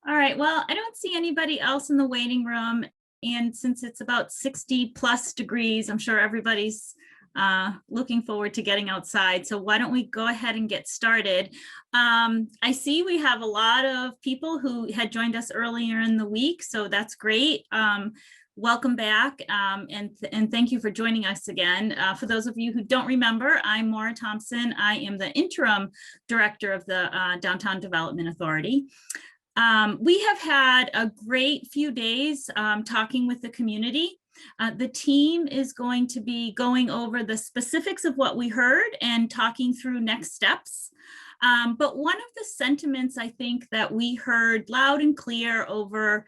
All right, well, I don't see anybody else in the waiting room. And since it's about 60+ degrees, I'm sure everybody's looking forward to getting outside. So why don't we go ahead and get started? I see we have a lot of people who had joined us earlier in the week, so that's great. Welcome back, and thank you for joining us again. For those of you who don't remember, I'm Maura Thompson. I am the interim director of the Downtown Development Authority. We have had a great few days talking with the community. The team is going to be going over the specifics of what we heard and talking through next steps. But one of the sentiments I think that we heard loud and clear over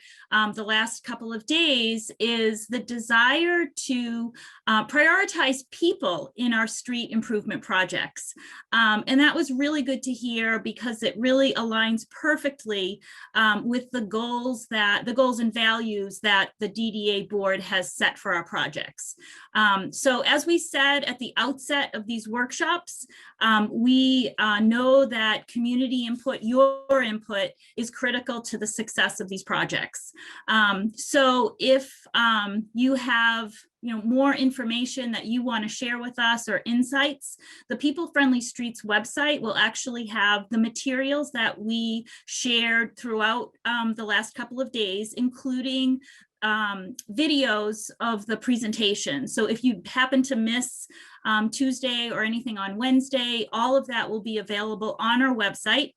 the last couple of days is the desire to prioritize people in our street improvement projects. And that was really good to hear because it really aligns perfectly with the goals and values that the DDA board has set for our projects. So as we said at the outset of these workshops, we know that community input, your input, is critical to the success of these projects. So if you have more information that you want to share with us or insights, the People Friendly Streets website will actually have the materials that we shared throughout the last couple of days, including videos of the presentation. So if you happen to miss Tuesday or anything on Wednesday, all of that will be available on our website,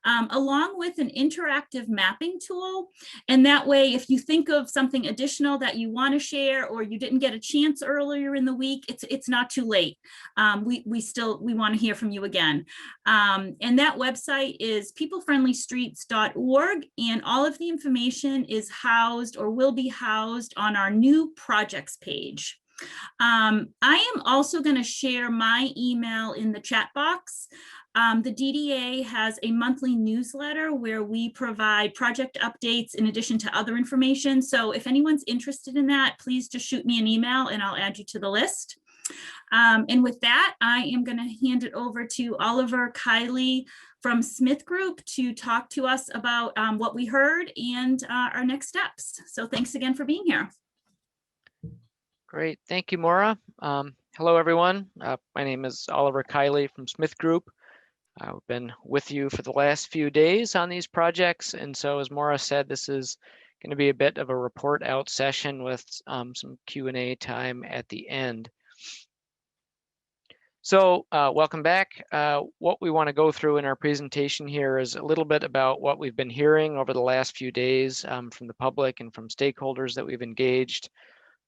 along with an interactive mapping tool. And that way, if you think of something additional that you want to share or you didn't get a chance earlier in the week, it's not too late. We want to hear from you again. And that website is peoplefriendlystreets.org, and all of the information is housed or will be housed on our new projects page. I am also going to share my email in the chat box. The DDA has a monthly newsletter where we provide project updates in addition to other information. So if anyone's interested in that, please just shoot me an email and I'll add you to the list. And with that, I am going to hand it over to Oliver Kiley from Smith Group to talk to us about what we heard and our next steps. So thanks again for being here. Great, thank you, Maura. Hello, everyone. My name is Oliver Kiley from Smith Group. I've been with you for the last few days on these projects, and so as Maura said, this is going to be a bit of a report out session with some Q&A time at the end. So welcome back. What we want to go through in our presentation here is a little bit about what we've been hearing over the last few days from the public and from stakeholders that we've engaged,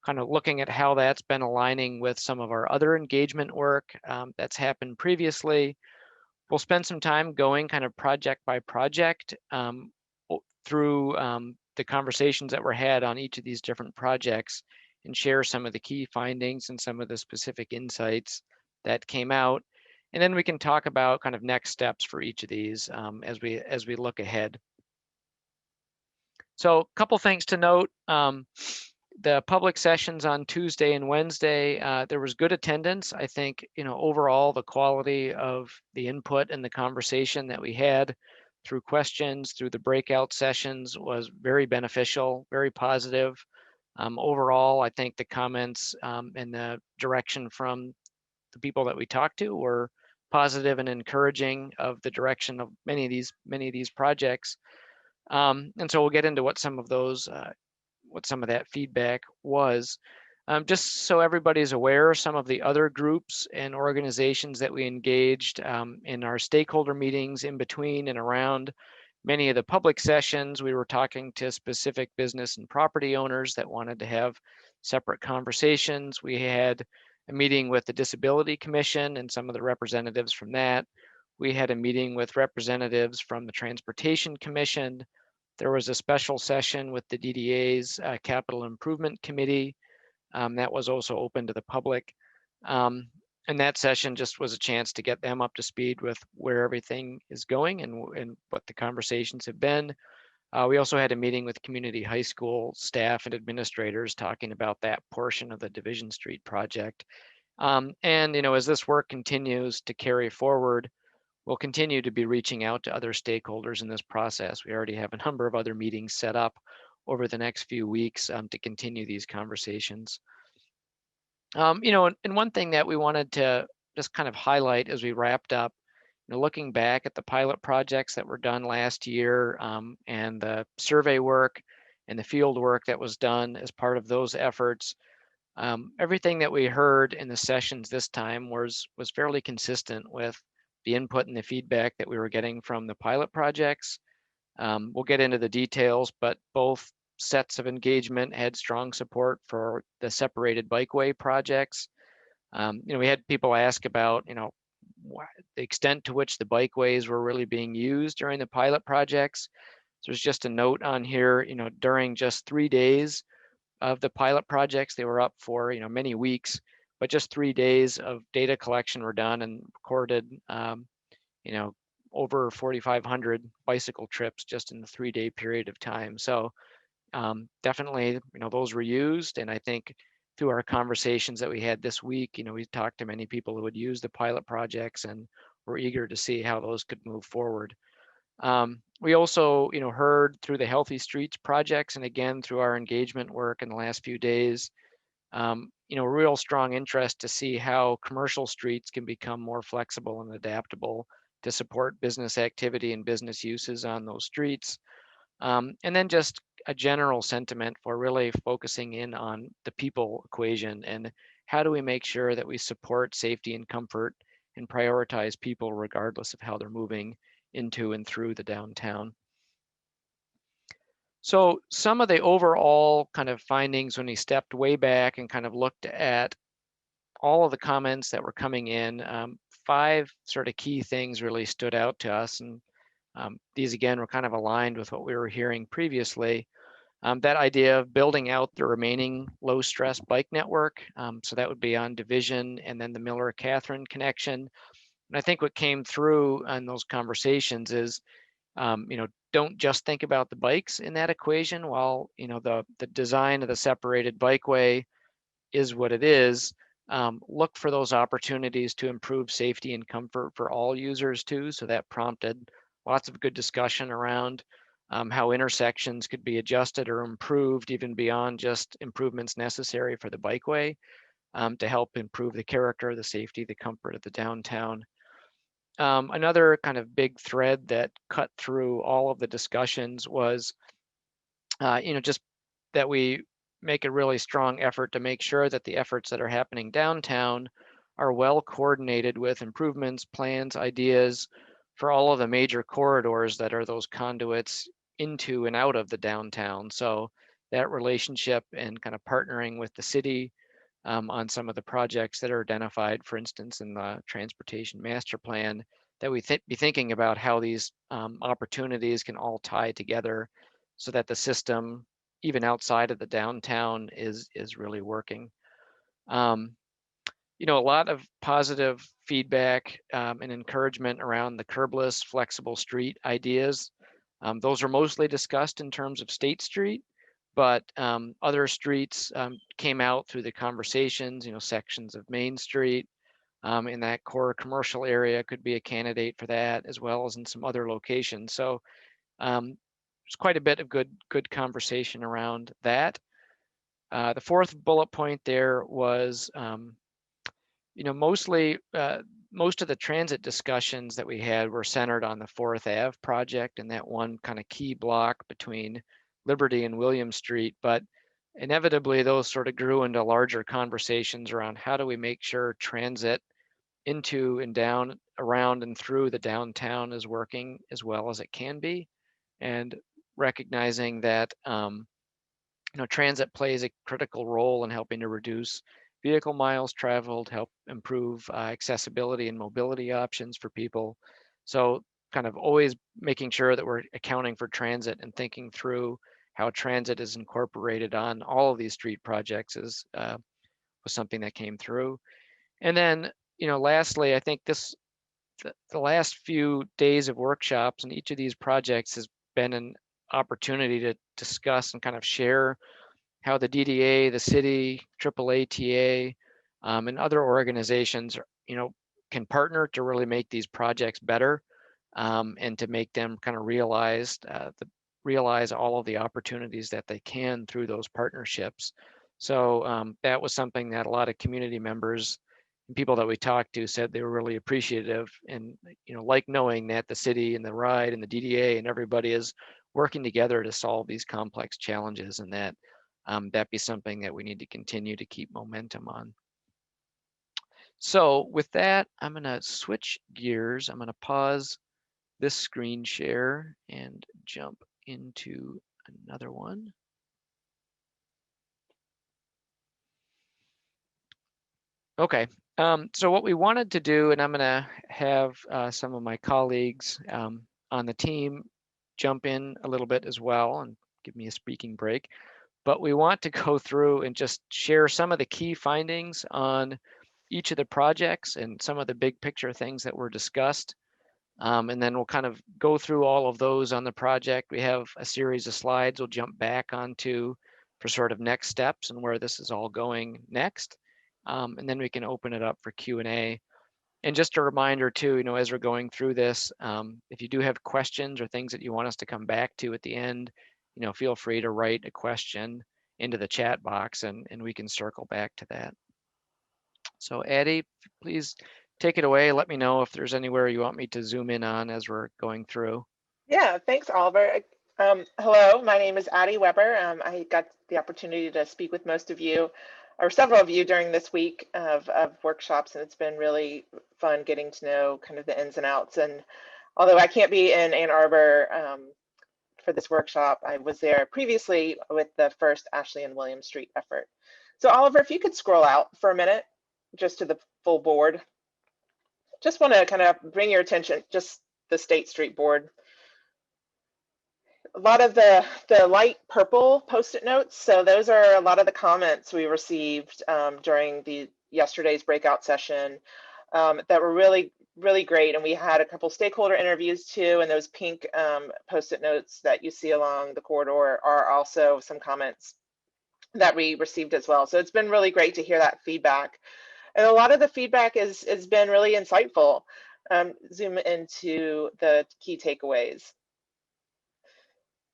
kind of looking at how that's been aligning with some of our other engagement work that's happened previously. We'll spend some time going kind of project by project through the conversations that were had on each of these different projects and share some of the key findings and some of the specific insights that came out. And then we can talk about kind of next steps for each of these as we look ahead. So a couple things to note. The public sessions on Tuesday and Wednesday, there was good attendance. I think, overall, the quality of the input and the conversation that we had through questions, through the breakout sessions was very beneficial, very positive. Overall, I think the comments and the direction from the people that we talked to were positive and encouraging of the direction of many of these projects. And so we'll get into what some of those what some of that feedback was. Just so everybody's aware, some of the other groups and organizations that we engaged in our stakeholder meetings in between and around many of the public sessions, we were talking to specific business and property owners that wanted to have separate conversations. We had a meeting with the Disability Commission and some of the representatives from that. We had a meeting with representatives from the Transportation Commission. There was a special session with the DDA's Capital Improvement Committee that was also open to the public. And that session just was a chance to get them up to speed with where everything is going and what the conversations have been. We also had a meeting with community high school staff and administrators talking about that portion of the Division Street project. And as this work continues to carry forward, we'll continue to be reaching out to other stakeholders in this process. We already have a number of other meetings set up over the next few weeks to continue these conversations. And one thing that we wanted to just kind of highlight as we wrapped up, looking back at the pilot projects that were done last year, and the survey work and the field work that was done as part of those efforts, everything that we heard in the sessions this time was fairly consistent with the input and the feedback that we were getting from the pilot projects. We'll get into the details, but both sets of engagement had strong support for the separated bikeway projects. We had people ask about, the extent to which the bikeways were really being used during the pilot projects. So there's just a note on here, during just 3 days of the pilot projects, they were up for, many weeks, but just 3 days of data collection were done and recorded, over 4,500 bicycle trips just in the 3-day period of time. So definitely, those were used. And I think through our conversations that we had this week, we talked to many people who would use the pilot projects and were eager to see how those could move forward. We also, heard through the Healthy Streets projects and again through our engagement work in the last few days, real strong interest to see how commercial streets can become more flexible and adaptable to support business activity and business uses on those streets. And then just a general sentiment for really focusing in on the people equation and how do we make sure that we support safety and comfort and prioritize people regardless of how they're moving into and through the downtown. So some of the overall kind of findings when we stepped way back and kind of looked at all of the comments that were coming in, 5 sort of key things really stood out to us. And these again were kind of aligned with what we were hearing previously. That idea of building out the remaining low stress bike network. So that would be on Division and then the Miller-Catherine connection. And I think what came through in those conversations is, don't just think about the bikes in that equation. While, the design of the separated bikeway is what it is, look for those opportunities to improve safety and comfort for all users too. So that prompted lots of good discussion around how intersections could be adjusted or improved even beyond just improvements necessary for the bikeway to help improve the character, the safety, the comfort of the downtown. Another kind of big thread that cut through all of the discussions was, just that we make a really strong effort to make sure that the efforts that are happening downtown are well coordinated with improvements, plans, ideas for all of the major corridors that are those conduits into and out of the downtown. So that relationship and kind of partnering with the city on some of the projects that are identified, for instance, in the transportation master plan, that we be thinking about how these opportunities can all tie together so that the system, even outside of the downtown, is really working. A lot of positive feedback and encouragement around the curbless, flexible street ideas. Those are mostly discussed in terms of State Street, but other streets came out through the conversations. Sections of Main Street in that core commercial area could be a candidate for that, as well as in some other locations. So there's quite a bit of good conversation around that. The fourth bullet point there was, mostly most of the transit discussions that we had were centered on the 4th Ave project and that one kind of key block between Liberty and William Street. But inevitably, those sort of grew into larger conversations around how do we make sure transit into and down, around and through the downtown is working as well as it can be, and recognizing that transit plays a critical role in helping to reduce vehicle miles traveled, help improve accessibility and mobility options for people. So kind of always making sure that we're accounting for transit and thinking through how transit is incorporated on all of these street projects was something that came through. And then, lastly, I think the last few days of workshops in each of these projects has been an opportunity to discuss and kind of share how the DDA, the city, AAATA, and other organizations, can partner to really make these projects better, and to make them kind of realize all of the opportunities that they can through those partnerships. So that was something that a lot of community members and people that we talked to said they were really appreciative, and like knowing that the city and the RIDE and the DDA and everybody is working together to solve these complex challenges, and that that be something that we need to continue to keep momentum on. So with that, I'm going to switch gears. I'm going to pause this screen share and jump into another one. Okay, so what we wanted to do, and I'm going to have some of my colleagues on the team jump in a little bit as well and give me a speaking break, but we want to go through and just share some of the key findings on each of the projects and some of the big picture things that were discussed. And then we'll kind of go through all of those on the project. We have a series of slides we'll jump back onto for sort of next steps and where this is all going next. And then we can open it up for Q&A. And just a reminder too, as we're going through this, if you do have questions or things that you want us to come back to at the end, feel free to write a question into the chat box and we can circle back to that. So Addie, please take it away. Let me know if there's anywhere you want me to zoom in on as we're going through. Yeah, thanks, Oliver. Hello, my name is Addie Weber. I got the opportunity to speak with most of you, or several of you, during this week of workshops, and it's been really fun getting to know kind of the ins and outs. And although I can't be in Ann Arbor for this workshop, I was there previously with the first Ashley and William Street effort. So Oliver, if you could scroll out for a minute, just to the full board. Just want to kind of bring your attention, just the State Street board. A lot of the light purple Post-it notes, so those are a lot of the comments we received during yesterday's breakout session that were really great. And we had a couple stakeholder interviews too, and those pink Post-it notes that you see along the corridor are also some comments that we received as well. So it's been really great to hear that feedback. And a lot of the feedback has been really insightful. Zoom into the key takeaways.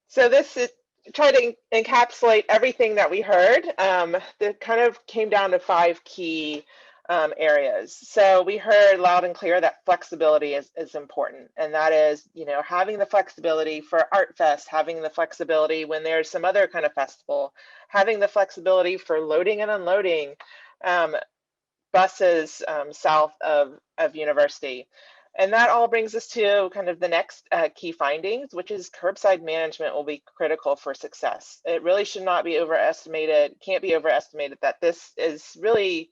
So this is try to encapsulate everything that we heard. That kind of came down to 5 key areas. So we heard loud and clear that flexibility is important. And that is, having the flexibility for Art Fest, having the flexibility when there's some other kind of festival, having the flexibility for loading and unloading buses south of University. And that all brings us to kind of the next key findings, which is curbside management will be critical for success. It really should not be overestimated, can't be overestimated, that this is really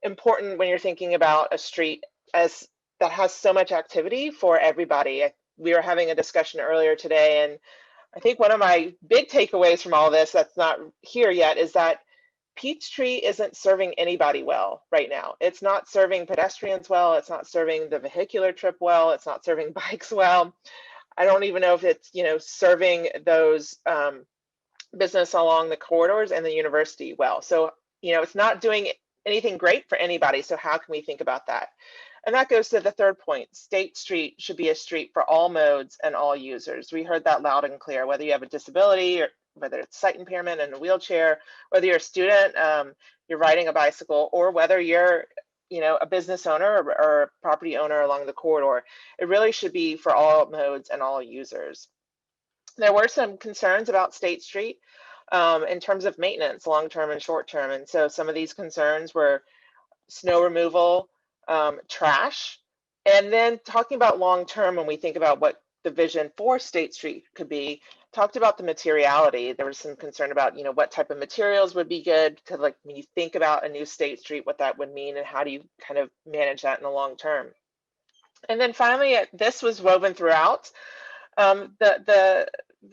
important when you're thinking about a street that has so much activity for everybody. We were having a discussion earlier today, and I think one of my big takeaways from all this that's not here yet is that Peachtree isn't serving anybody well right now. It's not serving pedestrians well. It's not serving the vehicular trip well. It's not serving bikes well. I don't even know if it's, serving those business along the corridors and the university well. So, it's not doing anything great for anybody. So how can we think about that? And that goes to the third point. State Street should be a street for all modes and all users. We heard that loud and clear, whether you have a disability or whether it's sight impairment and a wheelchair, whether you're a student, you're riding a bicycle, or whether you're, a business owner or a property owner along the corridor. It really should be for all modes and all users. There were some concerns about State Street in terms of maintenance, long-term and short-term. And so some of these concerns were snow removal, trash, and then talking about long-term when we think about what the vision for State Street could be, talked about the materiality. There was some concern about, what type of materials would be good to, like, when you think about a new State Street, what that would mean and how do you kind of manage that in the long term. And then finally, this was woven throughout the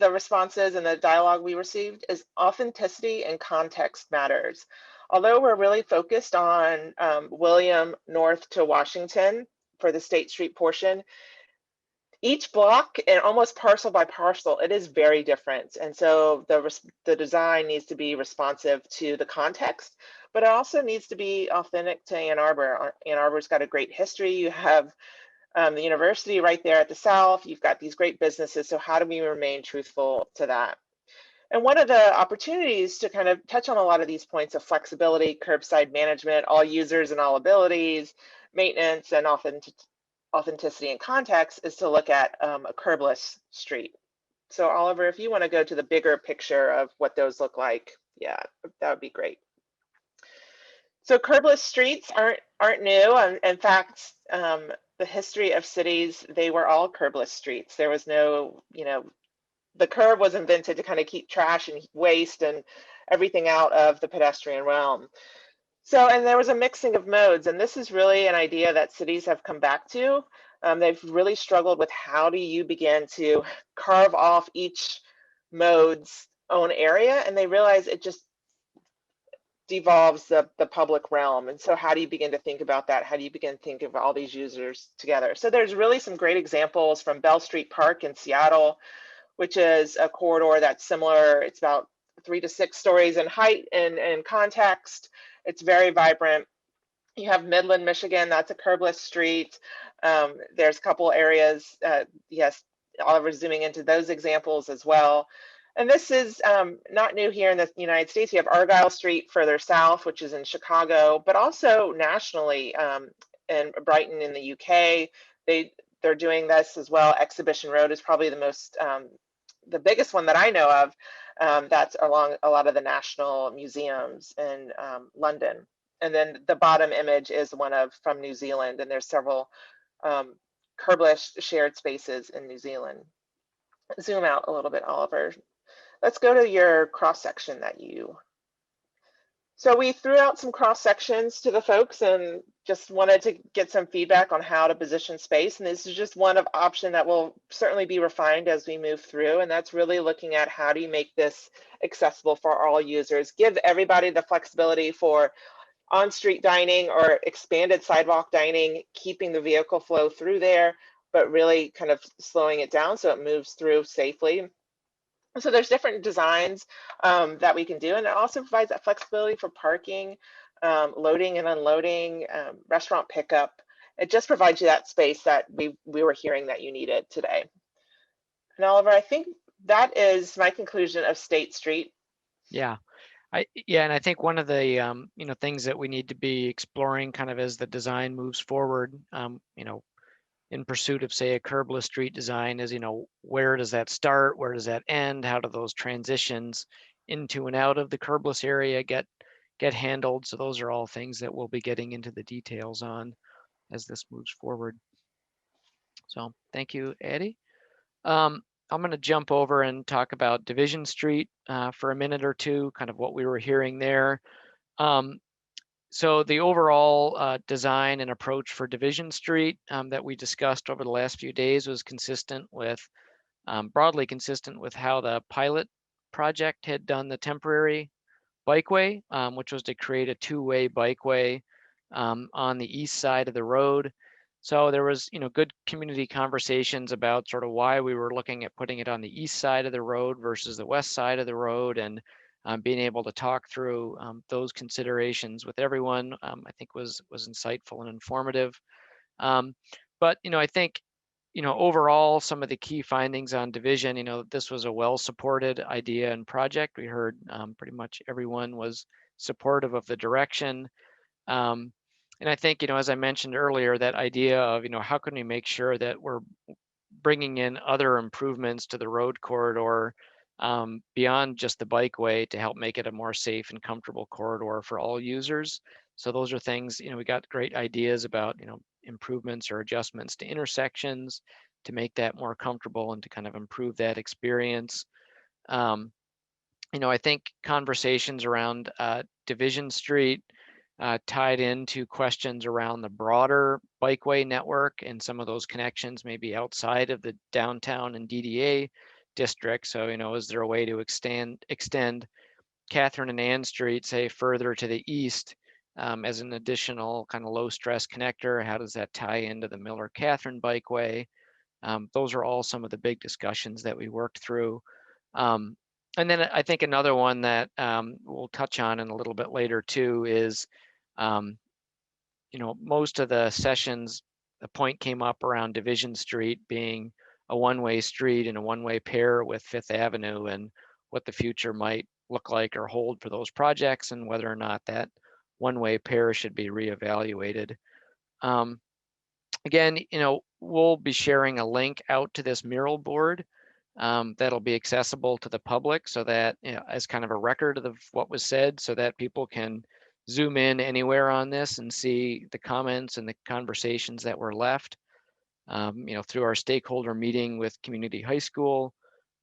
responses and the dialogue we received, is authenticity and context matters. Although we're really focused on William north to Washington for the State Street portion, each block and almost parcel by parcel, it is very different. And so the design needs to be responsive to the context, but it also needs to be authentic to Ann Arbor. Ann Arbor's got a great history. You have the university right there at the south. You've got these great businesses. So how do we remain truthful to that? And one of the opportunities to kind of touch on a lot of these points of flexibility, curbside management, all users and all abilities, maintenance, and authenticity and context is to look at a curbless street. So Oliver, if you want to go to the bigger picture of what those look like, yeah, that would be great. So curbless streets aren't new. In fact, the history of cities, they were all curbless streets. There was no, the curb was invented to kind of keep trash and waste and everything out of the pedestrian realm. So, and there was a mixing of modes, and this is really an idea that cities have come back to. They've really struggled with how do you begin to carve off each mode's own area, and they realize it just devolves the public realm. And so how do you begin to think about that? How do you begin to think of all these users together? So there's really some great examples from Bell Street Park in Seattle, which is a corridor that's similar. It's about 3 to 6 stories in height and context. It's very vibrant. You have Midland, Michigan, that's a curbless street. There's a couple areas, yes, Oliver's zooming into those examples as well. And this is not new here in the United States. You have Argyle Street further south, which is in Chicago, but also nationally in Brighton in the UK. They're doing this as well. Exhibition Road is probably the most, the biggest one that I know of. That's along a lot of the national museums in London. And then the bottom image is one from New Zealand, and there's several curbless shared spaces in New Zealand. Zoom out a little bit, Oliver. Let's go to your cross section that you. So we threw out some cross sections to the folks and just wanted to get some feedback on how to position space. And this is just one of option that will certainly be refined as we move through. And that's really looking at how do you make this accessible for all users, give everybody the flexibility for on-street dining or expanded sidewalk dining, keeping the vehicle flow through there, but really kind of slowing it down so it moves through safely. So there's different designs that we can do, and it also provides that flexibility for parking, loading and unloading, restaurant pickup. It just provides you that space that we were hearing that you needed today. And Oliver, I think that is my conclusion of State Street. Yeah. And I think one of the things that we need to be exploring kind of as the design moves forward, in pursuit of, say, a curbless street design is, where does that start? Where does that end? How do those transitions into and out of the curbless area get handled? So those are all things that we'll be getting into the details on as this moves forward. So thank you, Addie. I'm going to jump over and talk about Division Street for a minute or two, kind of what we were hearing there. So the overall design and approach for Division Street that we discussed over the last few days was consistent with, broadly consistent with how the pilot project had done the temporary bikeway, which was to create a two-way bikeway on the east side of the road. So there was, good community conversations about sort of why we were looking at putting it on the east side of the road versus the west side of the road, and being able to talk through those considerations with everyone, I think was insightful and informative. But I think overall some of the key findings on Division, this was a well-supported idea and project. We heard pretty much everyone was supportive of the direction. And I think, as I mentioned earlier, that idea of, how can we make sure that we're bringing in other improvements to the road corridor beyond just the bikeway to help make it a more safe and comfortable corridor for all users. So those are things, we got great ideas about, improvements or adjustments to intersections to make that more comfortable and to kind of improve that experience. I think conversations around Division Street tied into questions around the broader bikeway network and some of those connections maybe outside of the downtown and DDA district. So, is there a way to extend Catherine and Ann Street, say, further to the east as an additional kind of low stress connector? How does that tie into the Miller-Catherine bikeway? Those are all some of the big discussions that we worked through. And then I think another one that we'll touch on in a little bit later too is, most of the sessions, the point came up around Division Street being a one-way street and a one-way pair with Fifth Avenue, and what the future might look like or hold for those projects, and whether or not that one-way pair should be reevaluated. Again, we'll be sharing a link out to this mural board that'll be accessible to the public, so that, as kind of a record of what was said, so that people can zoom in anywhere on this and see the comments and the conversations that were left. Through our stakeholder meeting with Community High School,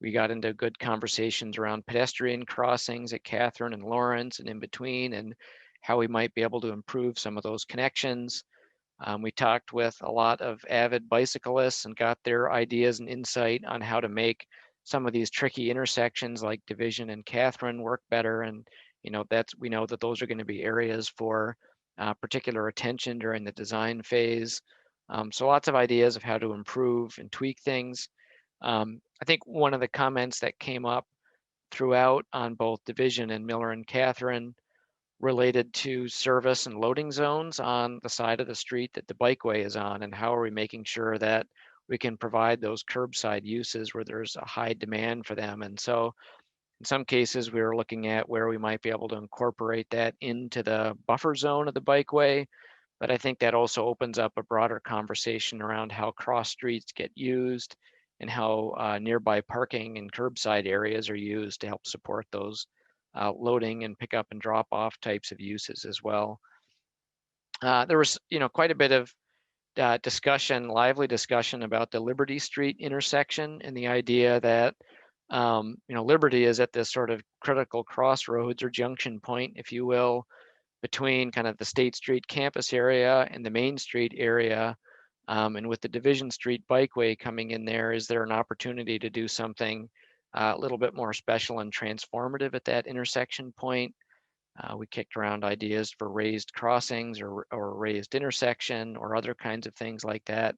we got into good conversations around pedestrian crossings at Catherine and Lawrence and in between, and how we might be able to improve some of those connections. We talked with a lot of avid bicyclists and got their ideas and insight on how to make some of these tricky intersections like Division and Catherine work better. And we know that those are going to be areas for particular attention during the design phase. So lots of ideas of how to improve and tweak things. I think one of the comments that came up throughout on both Division and Miller and Catherine related to service and loading zones on the side of the street that the bikeway is on, and how are we making sure that we can provide those curbside uses where there's a high demand for them. And so in some cases, we were looking at where we might be able to incorporate that into the buffer zone of the bikeway. But I think that also opens up a broader conversation around how cross streets get used, and how nearby parking and curbside areas are used to help support those loading and pick up and drop off types of uses as well. There was, quite a bit of discussion, lively discussion about the Liberty Street intersection, and the idea that, Liberty is at this sort of critical crossroads or junction point, if you will, between kind of the State Street campus area and the Main Street area. And with the Division Street bikeway coming in there, is there an opportunity to do something a little bit more special and transformative at that intersection point? We kicked around ideas for raised crossings or raised intersection or other kinds of things like that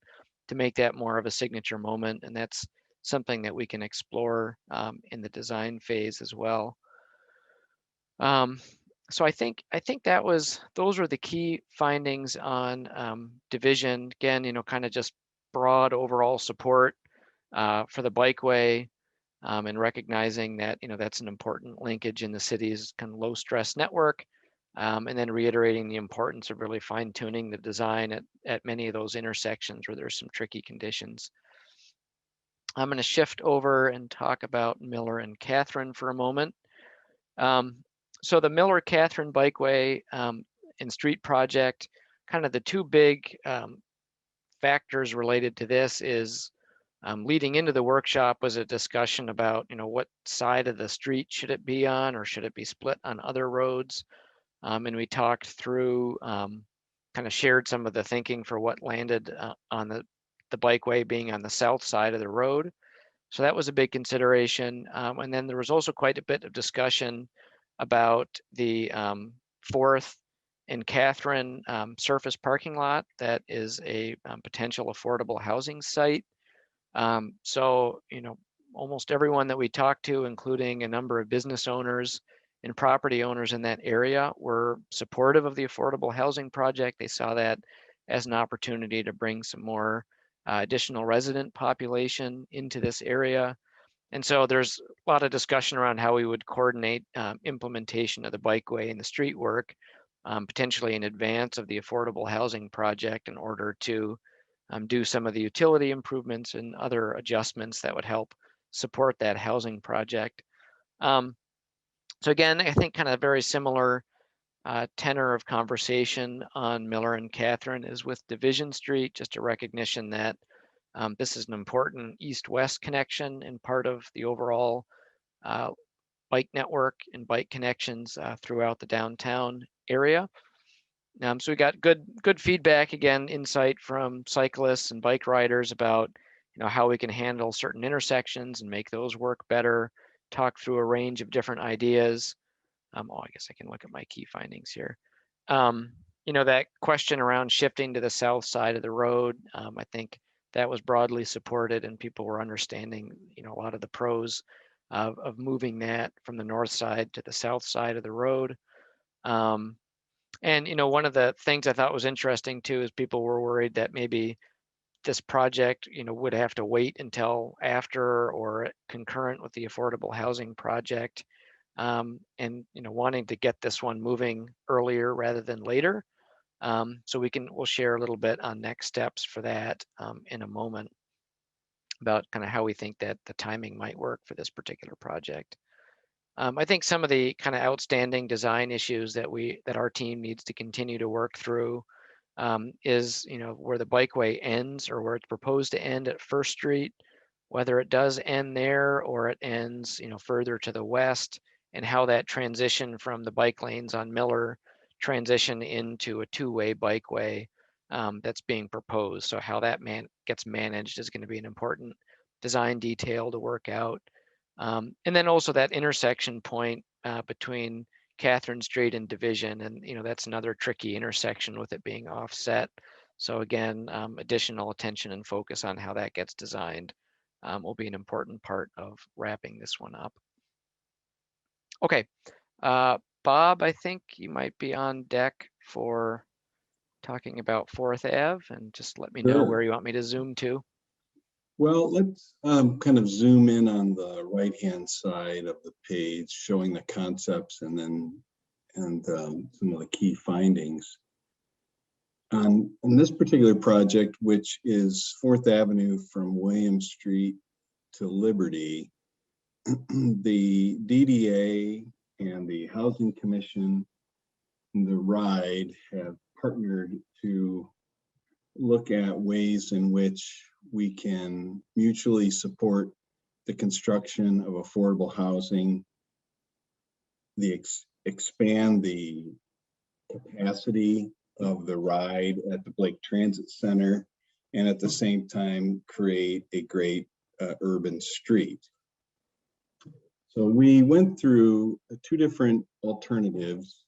to make that more of a signature moment. And that's something that we can explore in the design phase as well. So I think those were the key findings on Division. Again, kind of just broad overall support for the bikeway, and recognizing that, that's an important linkage in the city's kind of low stress network. And then reiterating the importance of really fine tuning the design at many of those intersections where there's some tricky conditions. I'm going to shift over and talk about Miller and Catherine for a moment. So the Miller-Catherine Bikeway and Street project, kind of the two big factors related to this is, leading into the workshop was a discussion about, what side of the street should it be on, or should it be split on other roads? And we talked through, kind of shared some of the thinking for what landed on the bikeway being on the south side of the road. So that was a big consideration. And then there was also quite a bit of discussion about the 4th and Catherine surface parking lot that is a potential affordable housing site. So, almost everyone that we talked to, including a number of business owners and property owners in that area, were supportive of the affordable housing project. They saw that as an opportunity to bring some more additional resident population into this area. And so there's a lot of discussion around how we would coordinate implementation of the bikeway and the street work, potentially in advance of the affordable housing project, in order to do some of the utility improvements and other adjustments that would help support that housing project. So again, I think kind of very similar tenor of conversation on Miller and Catherine is with Division Street, just a recognition that this is an important east-west connection and part of the overall bike network and bike connections throughout the downtown area. So we got good feedback, again, insight from cyclists and bike riders about, how we can handle certain intersections and make those work better, talk through a range of different ideas. I guess I can look at my key findings here. That question around shifting to the south side of the road, I think that was broadly supported, and people were understanding, a lot of the pros of moving that from the north side to the south side of the road. And one of the things I thought was interesting too is people were worried that maybe this project, would have to wait until after or concurrent with the affordable housing project, and wanting to get this one moving earlier rather than later. So we'll share a little bit on next steps for that in a moment about kind of how we think that the timing might work for this particular project. I think some of the kind of outstanding design issues that our team needs to continue to work through is where the bikeway ends, or where it's proposed to end at First Street, whether it does end there or it ends further to the west, and how that transition from the bike lanes on Miller transition into a two-way bikeway that's being proposed. So how that gets managed is going to be an important design detail to work out. And then also that intersection point between Catherine Street and Division, and that's another tricky intersection with it being offset. So again, additional attention and focus on how that gets designed will be an important part of wrapping this one up. Okay, Bob, I think you might be on deck for talking about 4th Ave, and just let me know where you want me to zoom to. Well, let's kind of zoom in on the right-hand side of the page, showing the concepts and some of the key findings. On this particular project, which is 4th Avenue from William Street to Liberty, the DDA and the Housing Commission and the RIDE have partnered to look at ways in which we can mutually support the construction of affordable housing, expand the capacity of the RIDE at the Blake Transit Center, and at the same time create a great urban street. So we went through 2 different alternatives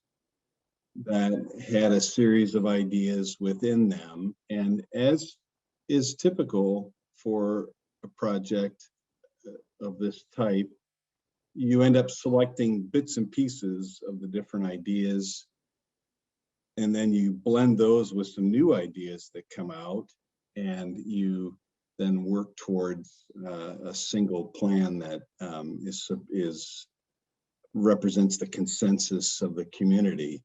that had a series of ideas within them. And as is typical for a project of this type, you end up selecting bits and pieces of the different ideas, and then you blend those with some new ideas that come out, and you then work towards a single plan that represents the consensus of the community.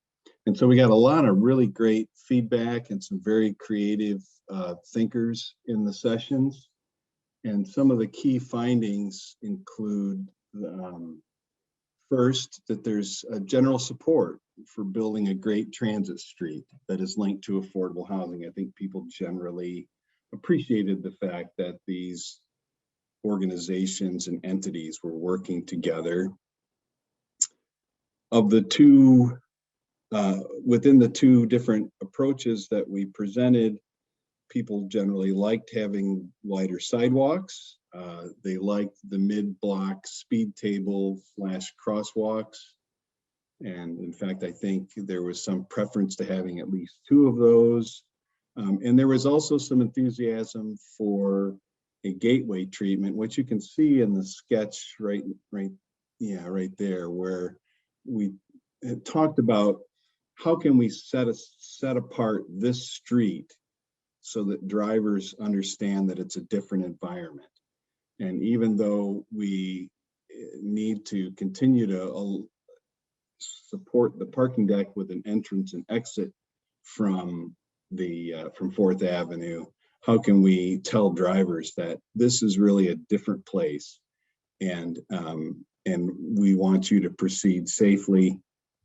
And so we got a lot of really great feedback and some very creative thinkers in the sessions. And some of the key findings include, first, that there's a general support for building a great transit street that is linked to affordable housing. I think people generally appreciated the fact that these organizations and entities were working together. Of the 2, within the 2 different approaches that we presented, people generally liked having wider sidewalks. They liked the mid-block speed table / crosswalks. And in fact, I think there was some preference to having at least 2 of those. And there was also some enthusiasm for a gateway treatment, which you can see in the sketch right there, where we had talked about how can we set apart this street so that drivers understand that it's a different environment. And even though we need to continue to support the parking deck with an entrance and exit from 4th Avenue, how can we tell drivers that this is really a different place, and we want you to proceed safely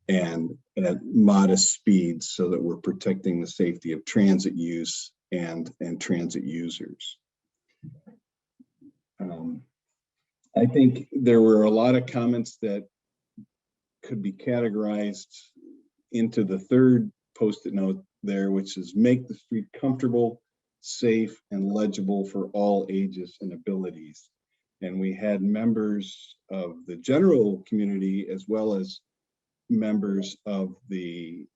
and at modest speeds so that we're protecting the safety of transit use and transit users. I think there were a lot of comments that could be categorized into the 3rd post-it note there, which is make the street comfortable, safe, and legible for all ages and abilities. And we had members of the general community as well as members of the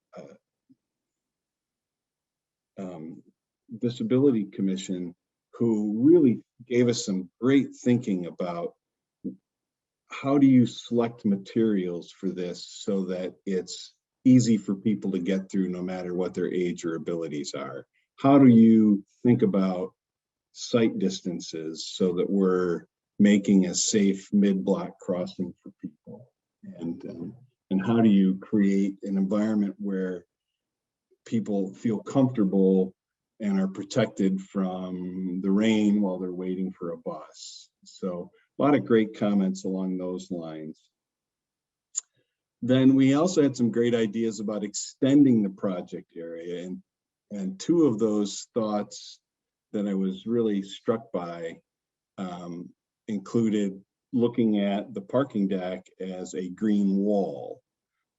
Disability Commission who really gave us some great thinking about how do you select materials for this so that it's easy for people to get through no matter what their age or abilities are. How do you think about sight distances so that we're making a safe mid-block crossing for people? And how do you create an environment where people feel comfortable and are protected from the rain while they're waiting for a bus? So a lot of great comments along those lines. Then we also had some great ideas about extending the project area, and two of those thoughts that I was really struck by included looking at the parking deck as a green wall,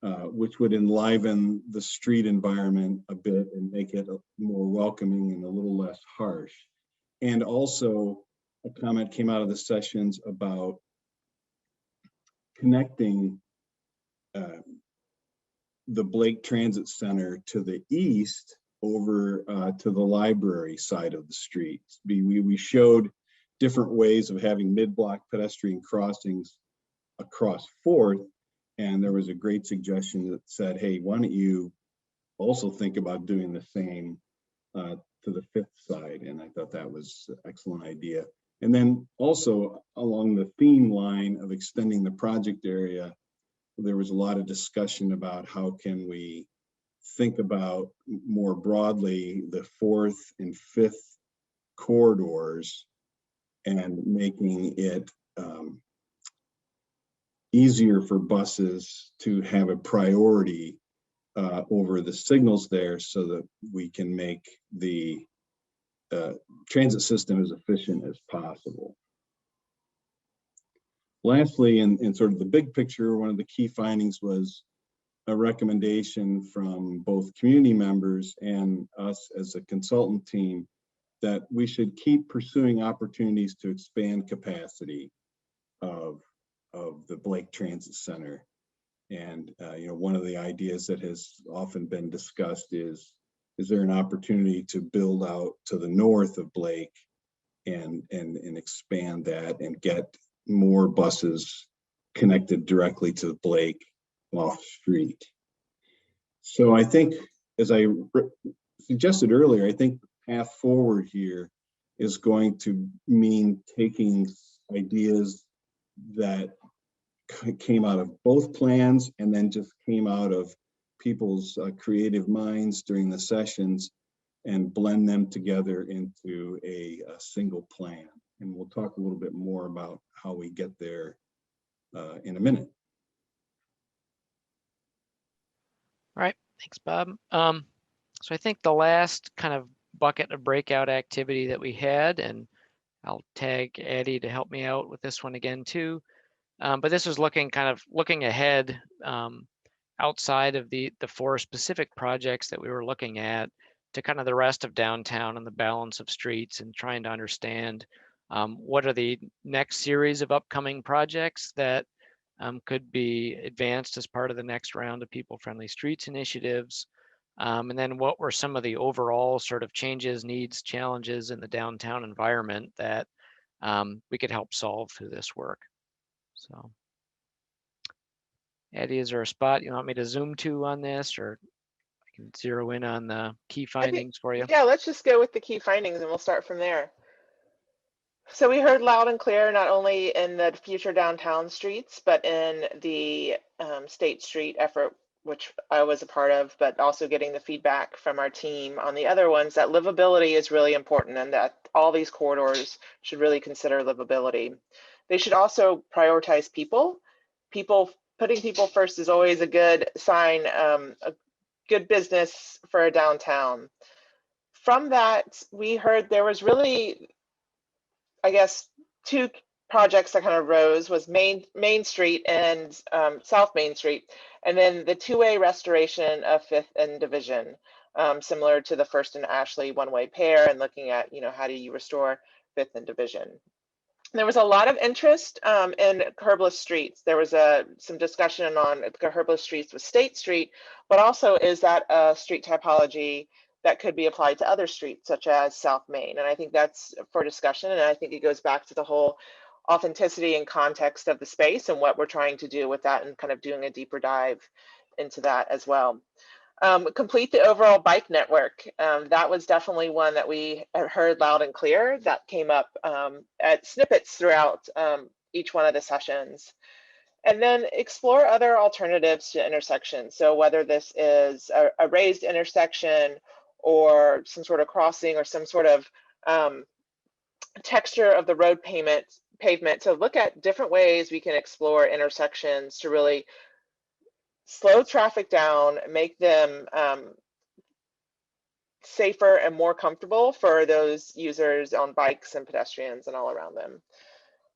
which would enliven the street environment a bit and make it more welcoming and a little less harsh. And also a comment came out of the sessions about connecting the Blake Transit Center to the east over to the library side of the street. We showed different ways of having mid-block pedestrian crossings across 4th, and there was a great suggestion that said, hey, why don't you also think about doing the same to the 5th side? And I thought that was an excellent idea. And then also along the theme line of extending the project area, there was a lot of discussion about how can we think about more broadly the 4th and 5th corridors and making it easier for buses to have a priority over the signals there so that we can make the transit system as efficient as possible. Lastly, in sort of the big picture, one of the key findings was a recommendation from both community members and us as a consultant team that we should keep pursuing opportunities to expand capacity of the Blake Transit Center. And you know, one of the ideas that has often been discussed is there an opportunity to build out to the north of Blake and expand that and get more buses connected directly to Blake off street. So I think, as I suggested earlier, I think the path forward here is going to mean taking ideas that came out of both plans and then just came out of people's creative minds during the sessions and blend them together into a single plan. And we'll talk a little bit more about how we get there in a minute. All right, thanks, Bob. So I think the last kind of bucket of breakout activity that we had, and I'll tag Addie to help me out with this one again too. But this was looking ahead outside of the 4 specific projects that we were looking at to kind of the rest of downtown and the balance of streets, and trying to understand what are the next series of upcoming projects that could be advanced as part of the next round of people-friendly streets initiatives. And then what were some of the overall sort of changes, needs, challenges in the downtown environment that we could help solve through this work. So, Addie, is there a spot you want me to zoom to on this, or I can zero in on the key findings for you? Yeah, let's just go with the key findings and we'll start from there. So we heard loud and clear, not only in the future downtown streets, but in the State Street effort, which I was a part of, but also getting the feedback from our team on the other ones, that livability is really important and that all these corridors should really consider livability. They should also prioritize people. Putting people first is always a good sign, a good business for a downtown. From that, we heard there was really, I guess, 2 projects that kind of rose, was Main Street and South Main Street, and then the 2-way restoration of 5th and Division, similar to the First and Ashley one-way pair, and looking at, you know, how do you restore 5th and Division. There was a lot of interest in curbless streets. There was some discussion on curbless streets with State Street, but also is that a street typology that could be applied to other streets, such as South Main. And I think that's for discussion. And I think it goes back to the whole authenticity and context of the space and what we're trying to do with that, and kind of doing a deeper dive into that as well. Complete the overall bike network. That was definitely one that we heard loud and clear. That came up at snippets throughout each one of the sessions. And then explore other alternatives to intersections. So whether this is a raised intersection or some sort of crossing or some sort of texture of the road pavement, to look at different ways we can explore intersections to really slow traffic down, make them safer and more comfortable for those users on bikes and pedestrians and all around them.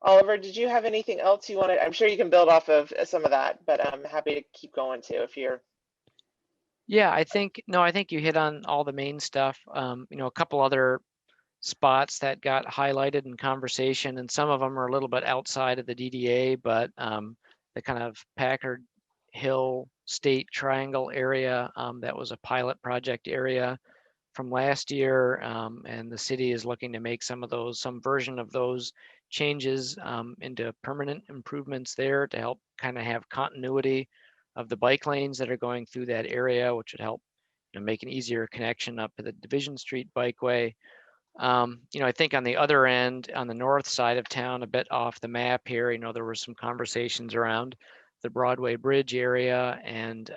Oliver, did you have anything else you wanted? I'm sure you can build off of some of that, but I'm happy to keep going too if you're. Yeah, I think you hit on all the main stuff. A couple other spots that got highlighted in conversation, and some of them are a little bit outside of the DDA, but the kind of Packard Hill State Triangle area, that was a pilot project area from last year, and the city is looking to make some version of those changes into permanent improvements there to help kind of have continuity of the bike lanes that are going through that area, which would help make an easier connection up to the Division Street Bikeway. I think on the other end, on the north side of town, a bit off the map here, there were some conversations around the Broadway Bridge area and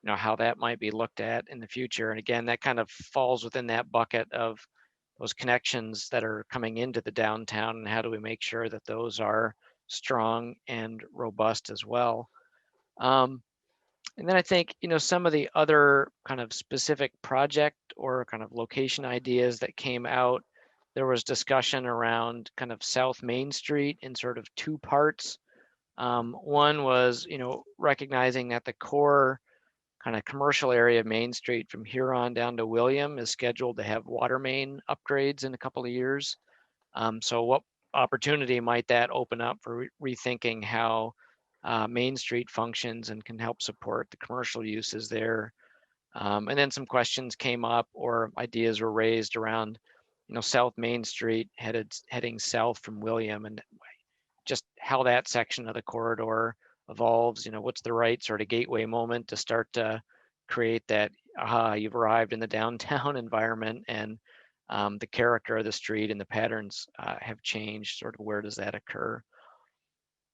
how that might be looked at in the future. And again, that kind of falls within that bucket of those connections that are coming into the downtown, and how do we make sure that those are strong and robust as well. And then I think, some of the other kind of specific project or kind of location ideas that came out, there was discussion around kind of South Main Street in sort of two parts. One was, recognizing that the core kind of commercial area of Main Street from here on down to William is scheduled to have water main upgrades in a couple of years. So what opportunity might that open up for rethinking how Main Street functions and can help support the commercial uses there? And then some questions came up or ideas were raised around, South Main Street heading south from William, and just how that section of the corridor evolves. What's the right sort of gateway moment to start to create that, you've arrived in the downtown environment, and the character of the street and the patterns have changed. Sort of where does that occur?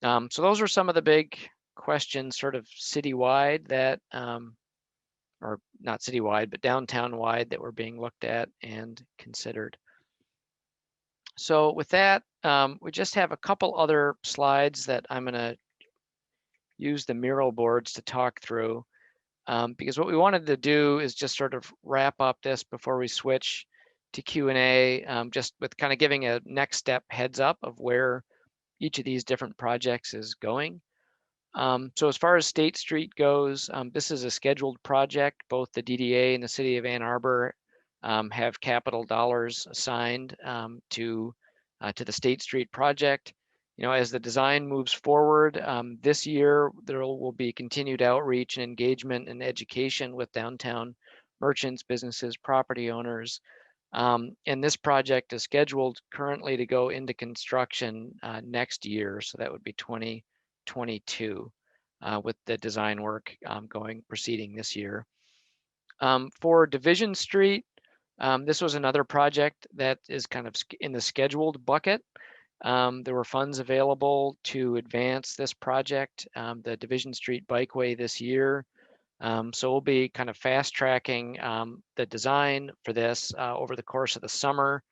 So those are some of the big questions sort of citywide that, or not citywide, but downtown wide, that were being looked at and considered. So with that, we just have a couple other slides that I'm going to use the mural boards to talk through, because what we wanted to do is just sort of wrap up this before we switch to Q&A, just with kind of giving a next step heads up of where each of these different projects is going. So as far as State Street goes, this is a scheduled project. Both the DDA and the City of Ann Arbor have capital dollars assigned to the State Street project. As the design moves forward, this year there will be continued outreach and engagement and education with downtown merchants, businesses, property owners. And this project is scheduled currently to go into construction next year. So that would be 2022 with the design work proceeding this year. For Division Street, this was another project that is kind of in the scheduled bucket. There were funds available to advance this project, the Division Street Bikeway, this year. So we'll be kind of fast tracking the design for this over the course of the summer.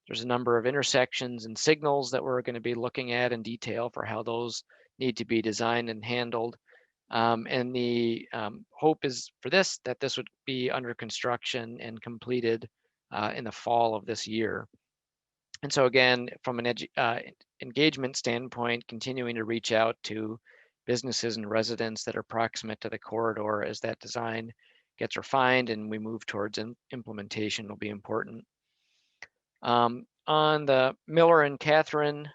There's a number of intersections and signals that we're going to be looking at in detail for how those need to be designed and handled. And the hope is for this, that this would be under construction and completed in the fall of this year. And so again, from an engagement standpoint, continuing to reach out to businesses and residents that are proximate to the corridor as that design gets refined and we move towards implementation will be important. On the Miller and Catherine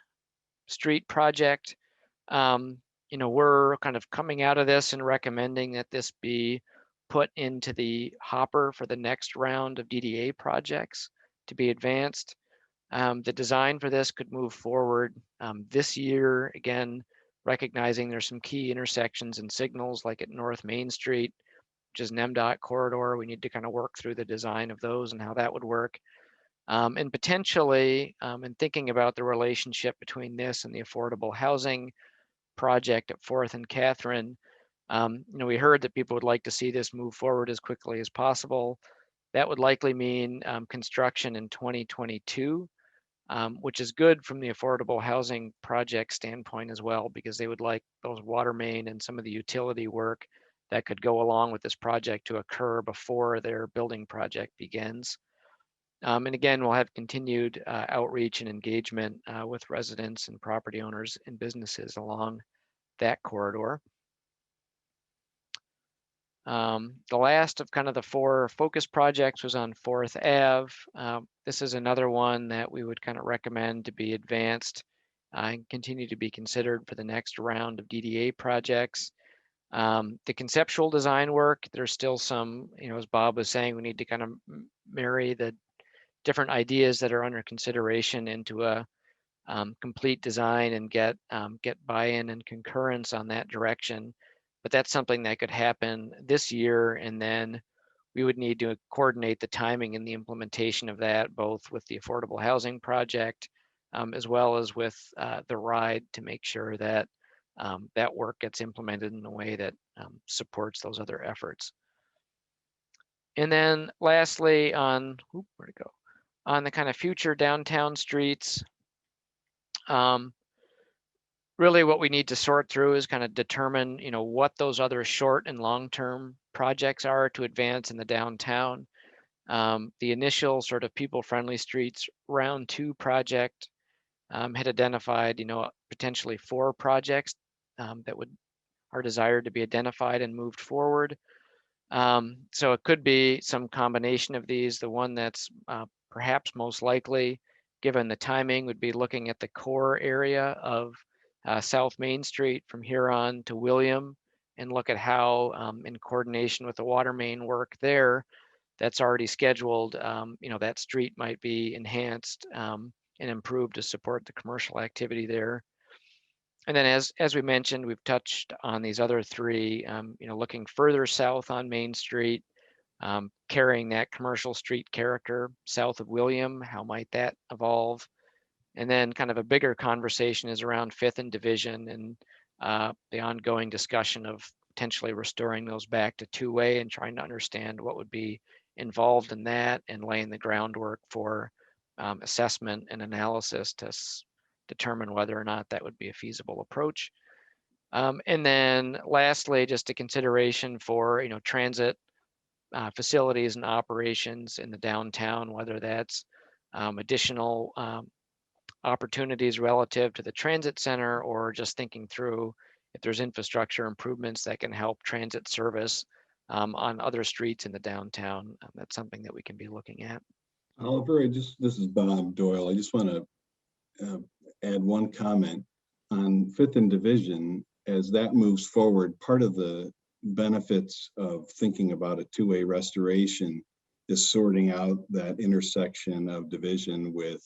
Street project, we're kind of coming out of this and recommending that this be put into the hopper for the next round of DDA projects to be advanced. The design for this could move forward this year, again, recognizing there's some key intersections and signals like at North Main Street, which is an MDOT corridor. We need to kind of work through the design of those and how that would work. And potentially, in thinking about the relationship between this and the affordable housing project at 4th and Catherine, we heard that people would like to see this move forward as quickly as possible. That would likely mean construction in 2022, which is good from the affordable housing project standpoint as well, because they would like those water main and some of the utility work that could go along with this project to occur before their building project begins. And again, we'll have continued outreach and engagement with residents and property owners and businesses along that corridor. The last of kind of the 4 focus projects was on 4th Ave. This is another one that we would kind of recommend to be advanced and continue to be considered for the next round of DDA projects. The conceptual design work, there's still some, as Bob was saying, we need to kind of marry the different ideas that are under consideration into a complete design and get buy-in and concurrence on that direction. But that's something that could happen this year, and then we would need to coordinate the timing and the implementation of that, both with the affordable housing project, as well as with the RIDE, to make sure that that work gets implemented in a way that supports those other efforts. And then lastly, on on the kind of future downtown streets, really what we need to sort through is kind of determine, what those other short and long-term projects are to advance in the downtown. The initial sort of people-friendly streets round 2 project had identified, potentially 4 projects that are desired to be identified and moved forward. So it could be some combination of these. The one that's perhaps most likely, given the timing, would be looking at the core area of South Main Street from here on to William, and look at how, in coordination with the water main work there, that's already scheduled, that street might be enhanced and improved to support the commercial activity there. And then as we mentioned, we've touched on these other 3, looking further south on Main Street, carrying that commercial street character south of William, how might that evolve? And then kind of a bigger conversation is around 5th and Division, and the ongoing discussion of potentially restoring those back to 2-way and trying to understand what would be involved in that, and laying the groundwork for assessment and analysis to determine whether or not that would be a feasible approach. And then lastly, just a consideration for, transit facilities and operations in the downtown, whether that's additional opportunities relative to the transit center, or just thinking through if there's infrastructure improvements that can help transit service on other streets in the downtown. That's something that we can be looking at. Oliver, this is Bob Doyle. I just want to add one comment on 5th and Division. As that moves forward, part of the benefits of thinking about a 2-way restoration is sorting out that intersection of Division with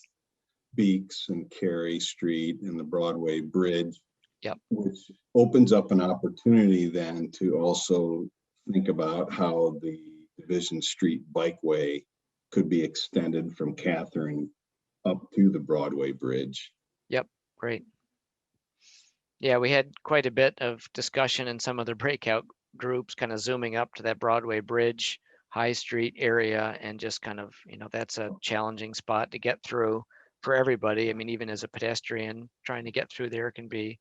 Beeks and Carey Street and the Broadway Bridge. Yep. Which opens up an opportunity then to also think about how the Division Street bikeway could be extended from Catherine up to the Broadway Bridge. Yep, great. Yeah, we had quite a bit of discussion in some of the breakout groups, kind of zooming up to that Broadway Bridge, High Street area, and just kind of, that's a challenging spot to get through for everybody. I mean, even as a pedestrian, trying to get through there can be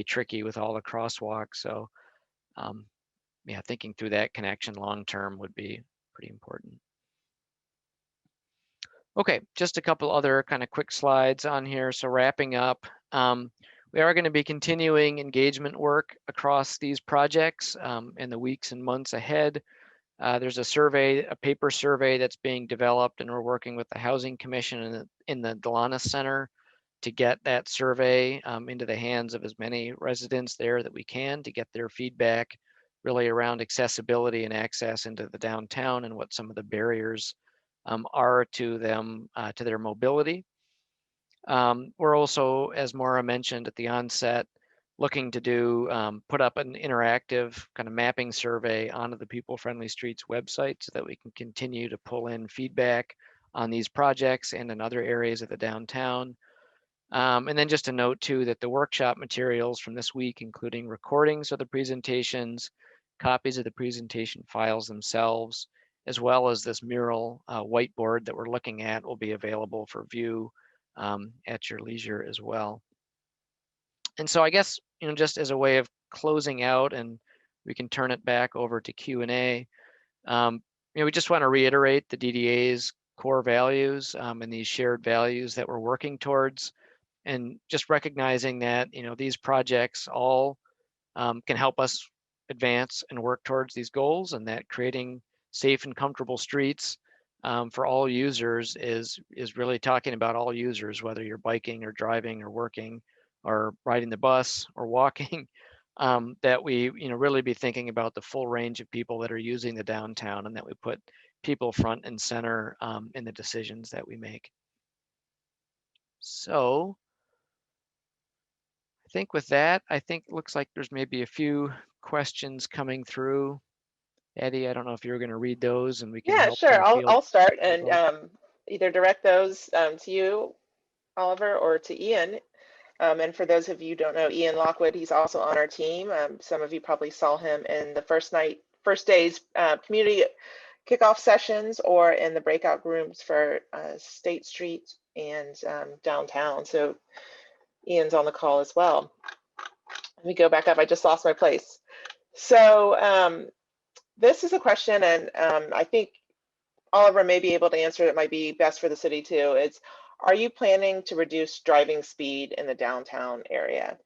tricky with all the crosswalks. So, yeah, thinking through that connection long term would be pretty important. Okay, just a couple other kind of quick slides on here. So wrapping up, we are going to be continuing engagement work across these projects in the weeks and months ahead. There's a paper survey that's being developed, and we're working with the Housing Commission in the Delanis Center to get that survey into the hands of as many residents there that we can, to get their feedback really around accessibility and access into the downtown and what some of the barriers are to them, to their mobility. We're also, as Maura mentioned at the onset, looking to do put up an interactive kind of mapping survey onto the People Friendly Streets website so that we can continue to pull in feedback on these projects and in other areas of the downtown. And then just a note too that the workshop materials from this week, including recordings of the presentations, copies of the presentation files themselves, as well as this mural whiteboard that we're looking at, will be available for view at your leisure as well. And so I guess, just as a way of closing out, and we can turn it back over to Q&A, we just want to reiterate the DDA's core values and these shared values that we're working towards, and just recognizing that, these projects all can help us advance and work towards these goals, and that creating safe and comfortable streets for all users is really talking about all users, whether you're biking or driving or working or riding the bus or walking, that we really be thinking about the full range of people that are using the downtown, and that we put people front and center in the decisions that we make. So I think with that, it looks like there's maybe a few questions coming through. Eddie, I don't know if you're going to read those and we can Yeah, help sure. kind of I'll start and people. either direct those to you, Oliver, or to Ian. And for those of you who don't know Ian Lockwood, he's also on our team. Some of you probably saw him in the first day's community kickoff sessions, or in the breakout rooms for State Street and downtown. So Ian's on the call as well. Let me go back up. I just lost my place. So this is a question, and I think Oliver may be able to answer it. Might be best for the city too. Are you planning to reduce driving speed in the downtown area?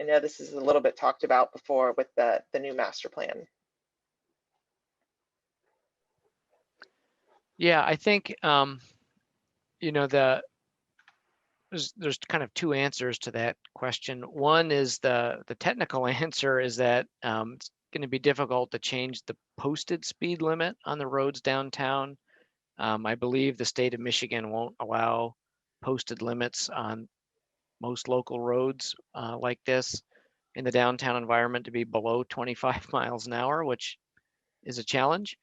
I know this is a little bit talked about before with the new master plan. Yeah, I think there's kind of two answers to that question. One is the technical answer is that it's going to be difficult to change the posted speed limit on the roads downtown. I believe the state of Michigan won't allow posted limits on most local roads like this in the downtown environment to be below 25 miles an hour, which is a challenge.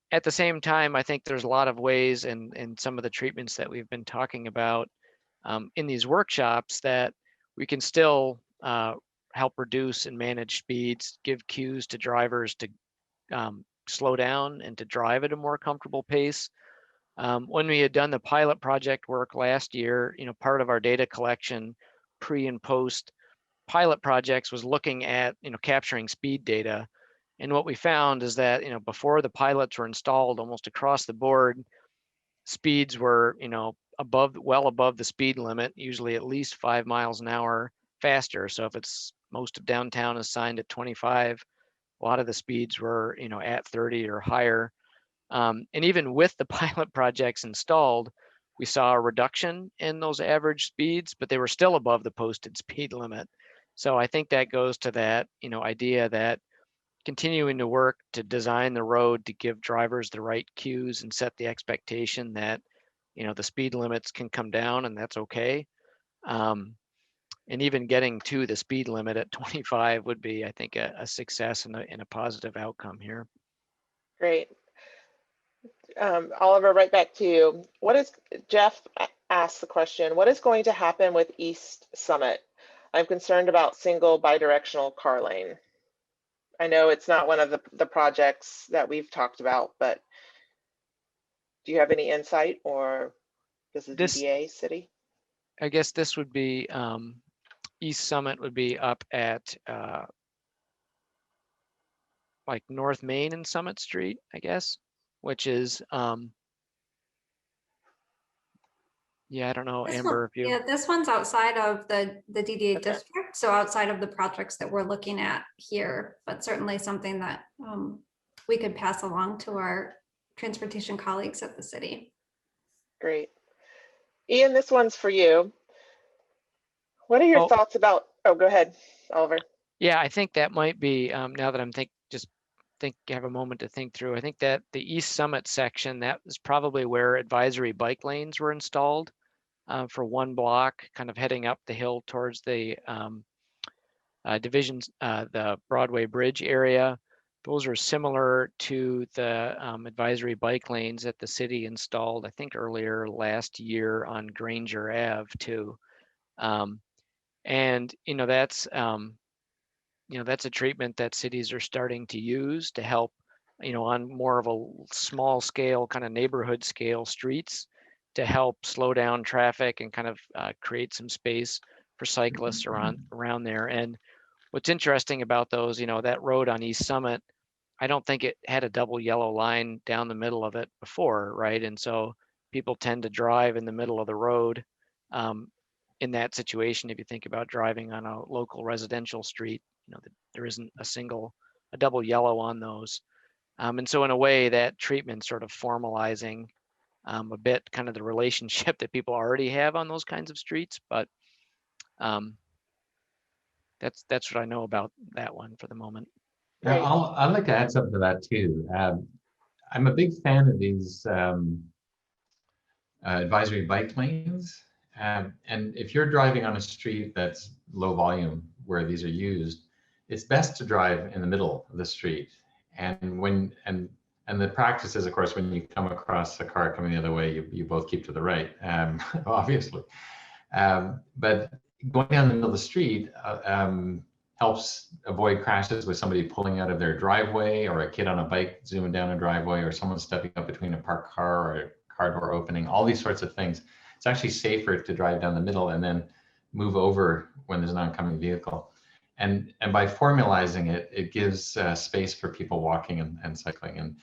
At the same time, I think there's a lot of ways in some of the treatments that we've been talking about in these workshops that we can still help reduce and manage speeds, give cues to drivers to slow down and to drive at a more comfortable pace. When we had done the pilot project work last year, part of our data collection pre and post pilot projects was looking at, capturing speed data. And what we found is that, before the pilots were installed, almost across the board, speeds were, well above the speed limit, usually at least 5 miles an hour faster. So if it's most of downtown is signed at 25, a lot of the speeds were, at 30 or higher. And even with the pilot projects installed, we saw a reduction in those average speeds, but they were still above the posted speed limit. So I think that goes to that, idea that continuing to work to design the road to give drivers the right cues and set the expectation that, the speed limits can come down, and that's okay. And even getting to the speed limit at 25 would be, I think, a success and a positive outcome here. Great. Oliver, right back to you. Jeff asked the question, what is going to happen with East Summit? I'm concerned about single bidirectional car lane. I know it's not one of the projects that we've talked about, but do you have any insight, or does the DDA city? I guess this would be, East Summit would be up at like North Main and Summit Street, I guess, which is, yeah, I don't know, Amber, if you. Yeah, this one's outside of the DDA Okay. district, so outside of the projects that we're looking at here, but certainly something that we could pass along to our transportation colleagues at the city. Great. Ian, this one's for you. What are your thoughts about, oh, go ahead, Oliver. Yeah, I think that might be, now that I'm have a moment to think through. I think that the East Summit section, that is probably where advisory bike lanes were installed for one block, kind of heading up the hill towards the divisions, the Broadway Bridge area. Those are similar to the advisory bike lanes that the city installed, I think earlier last year on Granger Ave too. And that's a treatment that cities are starting to use to help, on more of a small scale, kind of neighborhood scale streets, to help slow down traffic and kind of create some space for cyclists around there. And what's interesting about those, that road on East Summit, I don't think it had a double yellow line down the middle of it before, right? And so people tend to drive in the middle of the road. In that situation, if you think about driving on a local residential street, there isn't a double yellow on those. And so in a way, that treatment sort of formalizing a bit kind of the relationship that people already have on those kinds of streets. But that's what I know about that one for the moment. Yeah, Right. I'd like to add something to that too. I'm a big fan of these advisory bike lanes. And if you're driving on a street that's low volume where these are used, it's best to drive in the middle of the street. And the practice is, of course, when you come across a car coming the other way, you both keep to the right, obviously. But going down the middle of the street helps avoid crashes with somebody pulling out of their driveway, or a kid on a bike zooming down a driveway, or someone stepping up between a parked car or a car door opening, all these sorts of things. It's actually safer to drive down the middle and then move over when there's an oncoming vehicle. And by formalizing it, it gives space for people walking and cycling. And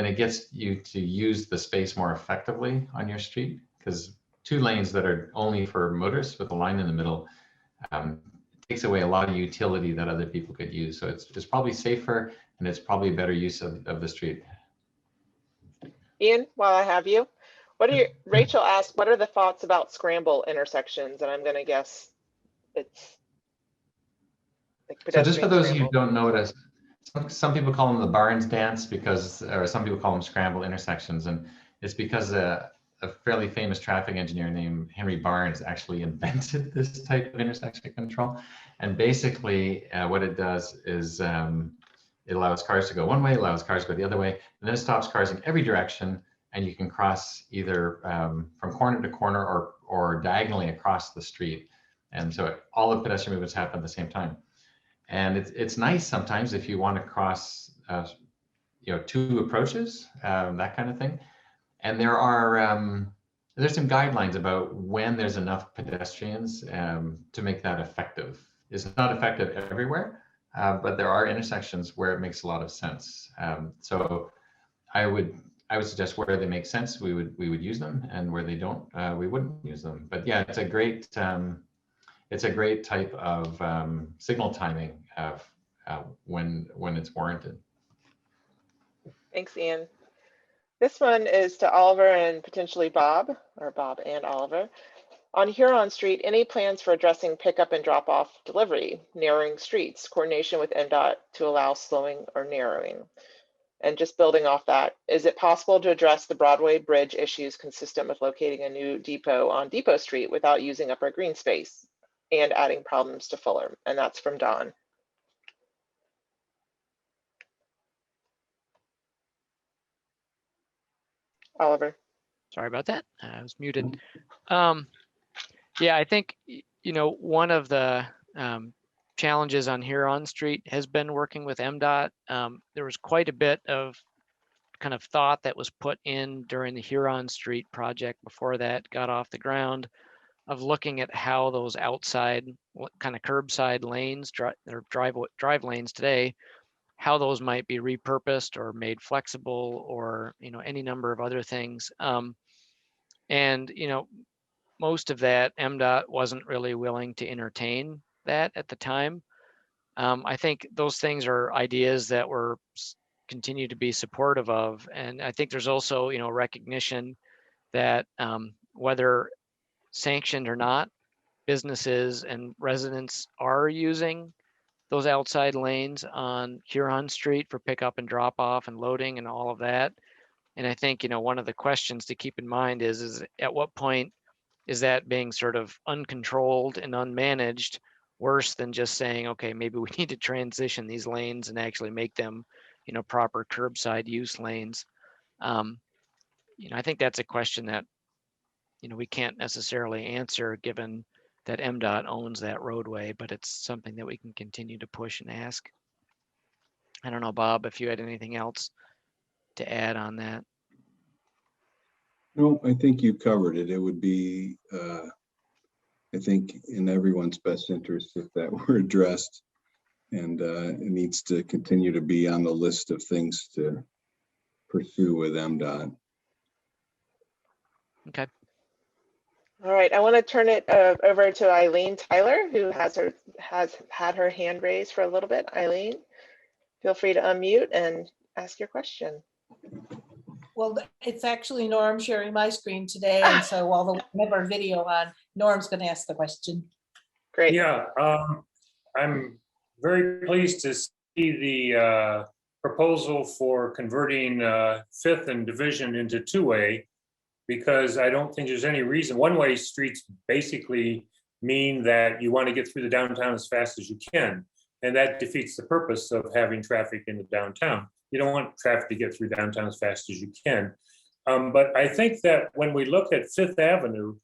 it gets you to use the space more effectively on your street, because 2 lanes that are only for motorists with a line in the middle takes away a lot of utility that other people could use. So it's probably safer, and it's probably a better use of the street. Ian, while I have you, Rachel asked, what are the thoughts about scramble intersections? And I'm going to guess it's like So just for pedestrian those of you scramble. who don't know what some people call them the Barnes dance, or some people call them scramble intersections. And it's because a fairly famous traffic engineer named Henry Barnes actually invented this type of intersection control. And basically what it does is it allows cars to go one way, allows cars to go the other way, and then it stops cars in every direction, and you can cross either from corner to corner or diagonally across the street. And so all the pedestrian movements happen at the same time. And it's nice sometimes if you want to cross 2 approaches, that kind of thing. And there's some guidelines about when there's enough pedestrians to make that effective. It's not effective everywhere, but there are intersections where it makes a lot of sense. So I would suggest where they make sense, we would use them, and where they don't, we wouldn't use them. But yeah, it's a great type of signal timing when it's warranted. Thanks, Ian. This one is to Oliver and potentially Bob, or Bob and Oliver. On Huron Street, any plans for addressing pickup and drop-off delivery, narrowing streets, coordination with MDOT to allow slowing or narrowing? And just building off that, is it possible to address the Broadway Bridge issues consistent with locating a new depot on Depot Street without using up our green space and adding problems to Fuller? And that's from Don. Oliver. Sorry about that. I was muted. Yeah, I think, one of the challenges on Huron Street has been working with MDOT. There was quite a bit of kind of thought that was put in during the Huron Street project before that got off the ground, of looking at how those outside kind of curbside lanes, or drive lanes today, how those might be repurposed or made flexible, or any number of other things. And most of that MDOT wasn't really willing to entertain that at the time. I think those things are ideas that we're continue to be supportive of, and I think there's also recognition that whether sanctioned or not, businesses and residents are using those outside lanes on Huron Street for pickup and drop off and loading and all of that. And I think, one of the questions to keep in mind is at what point is that being sort of uncontrolled and unmanaged worse than just saying, okay, maybe we need to transition these lanes and actually make them, proper curbside use lanes. I think that's a question that, we can't necessarily answer given that MDOT owns that roadway, but it's something that we can continue to push and ask. I don't know, Bob, if you had anything else to add on that. No, I think you covered it. It would be, I think, in everyone's best interest if that were addressed, and it needs to continue to be on the list of things to pursue with MDOT. Okay. All right, I want to turn it over to Eileen Tyler, who has had her hand raised for a little bit. Eileen, feel free to unmute and ask your question. Well, it's actually Norm sharing my screen today, and so although we have our video on, Norm's going to ask the question. Great. Yeah, I'm very pleased to see the proposal for converting Fifth and Division into two-way, because I don't think there's any reason. One-way streets basically mean that you want to get through the downtown as fast as you can, and that defeats the purpose of having traffic in the downtown. You don't want traffic to get through downtown as fast as you can. But I think that when we look at Fifth Avenue,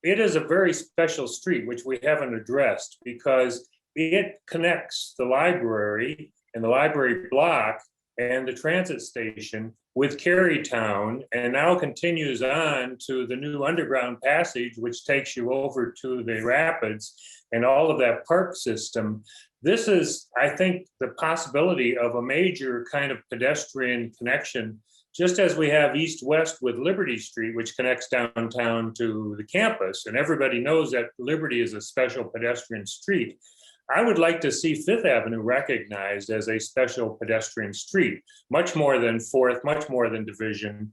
it is a very special street, which we haven't addressed, because it connects the library and the library block and the transit station with Carytown, and now continues on to the new underground passage, which takes you over to the Rapids and all of that park system. This is, I think, the possibility of a major kind of pedestrian connection, just as we have east-west with Liberty Street, which connects downtown to the campus. And everybody knows that Liberty is a special pedestrian street. I would like to see Fifth Avenue recognized as a special pedestrian street, much more than Fourth, much more than Division.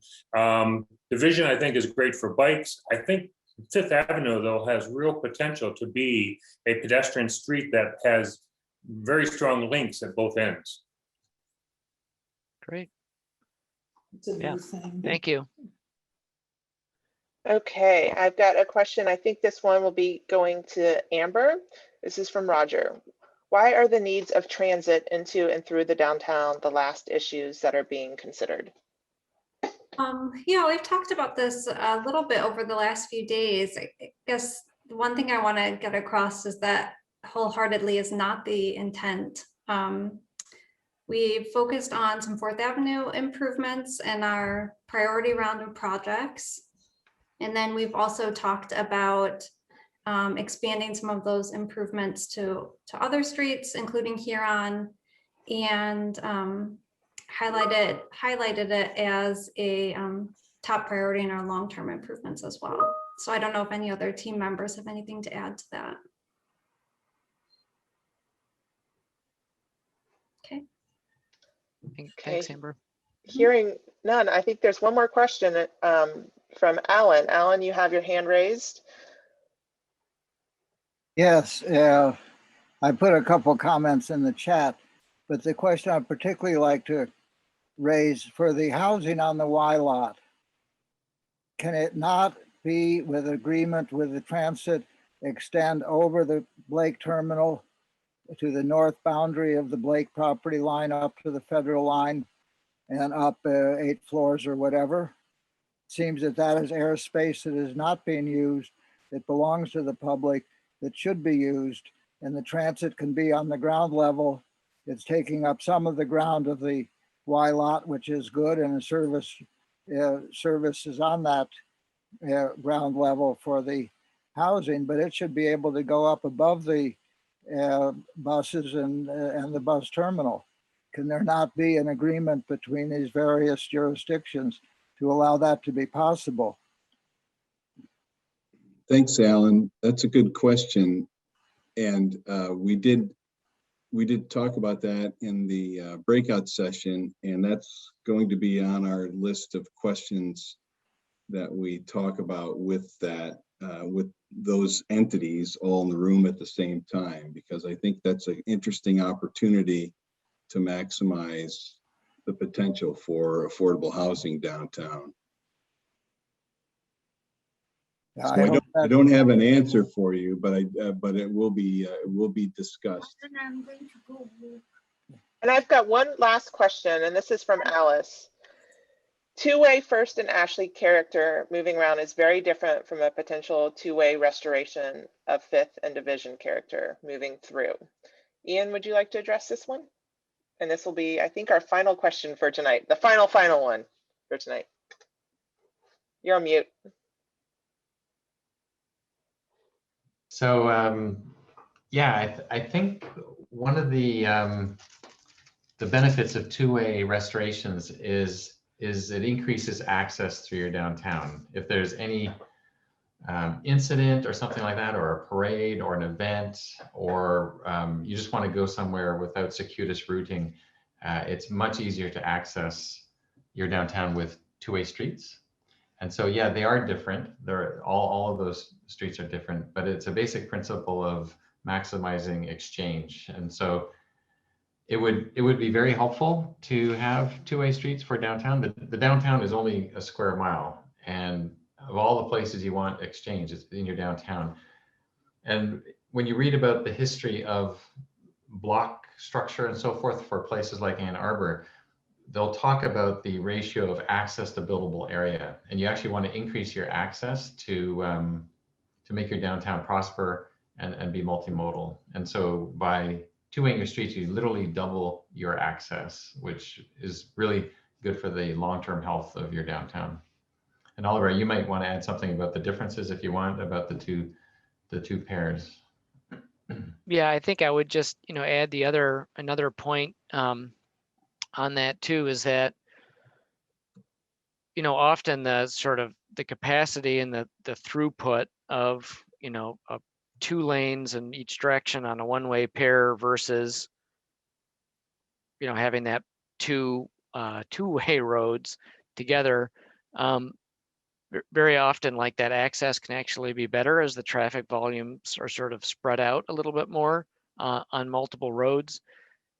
Division, I think, is great for bikes. I think Fifth Avenue, though, has real potential to be a pedestrian street that has very strong links at both ends. Great. It's a Yeah. new thing. Thank you. Okay, I've got a question. I think this one will be going to Amber. This is from Roger. Why are the needs of transit into and through the downtown the last issues that are being considered? Yeah, we've talked about this a little bit over the last few days. I guess the one thing I want to get across is that wholeheartedly is not the intent. We focused on some Fourth Avenue improvements in our priority round of projects. And then we've also talked about expanding some of those improvements to other streets, including Huron, and highlighted it as a top priority in our long-term improvements as well. So I don't know if any other team members have anything to add to that. Okay. Thanks, Amber. Hearing none, I think there's one more question from Alan. Alan, you have your hand raised. Yes, I put a couple comments in the chat, but the question I'd particularly like to raise for the housing on the Y lot, can it not be with agreement with the transit extend over the Blake terminal to the north boundary of the Blake property line up to the federal line and up 8 floors or whatever? It seems that that is airspace that is not being used, that belongs to the public, that should be used, and the transit can be on the ground level. It's taking up some of the ground of the Y lot, which is good, and the service is on that ground level for the housing, but it should be able to go up above the buses and the bus terminal. Can there not be an agreement between these various jurisdictions to allow that to be possible? Thanks, Alan. That's a good question. And we did talk about that in the breakout session, and that's going to be on our list of questions that we talk about with that with those entities all in the room at the same time, because I think that's an interesting opportunity to maximize the potential for affordable housing downtown. Yeah, So I hope I that- don't have an answer for you, but it will be discussed. And I've got one last question, and this is from Alice. Two-way First and Ashley character moving around is very different from a potential two-way restoration of Fifth and Division character moving through. Ian, would you like to address this one? And this will be, I think, our final question for tonight, the final one for tonight. You're on mute. So yeah, I think one of the benefits of two-way restorations is it increases access through your downtown. If there's any incident or something like that, or a parade or an event, or you just want to go somewhere without circuitous routing, it's much easier to access your downtown with two-way streets. And so, yeah, they are different. They're all of those streets are different, but it's a basic principle of maximizing exchange. And so it would be very helpful to have two-way streets for downtown. The downtown is only a square mile, and of all the places you want exchange, it's in your downtown. And when you read about the history of block structure and so forth for places like Ann Arbor, they'll talk about the ratio of access to buildable area, and you actually want to increase your access to make your downtown prosper and be multimodal. And so by two-waying your streets, you literally double your access, which is really good for the long-term health of your downtown. And Oliver, you might want to add something about the differences, if you want, about the two pairs. Yeah, I think I would just, add another point on that too, is that, often the sort of the capacity and the throughput of, two lanes in each direction on a one-way pair versus, having that two-way roads together. Very often, like, that access can actually be better as the traffic volumes are sort of spread out a little bit more on multiple roads.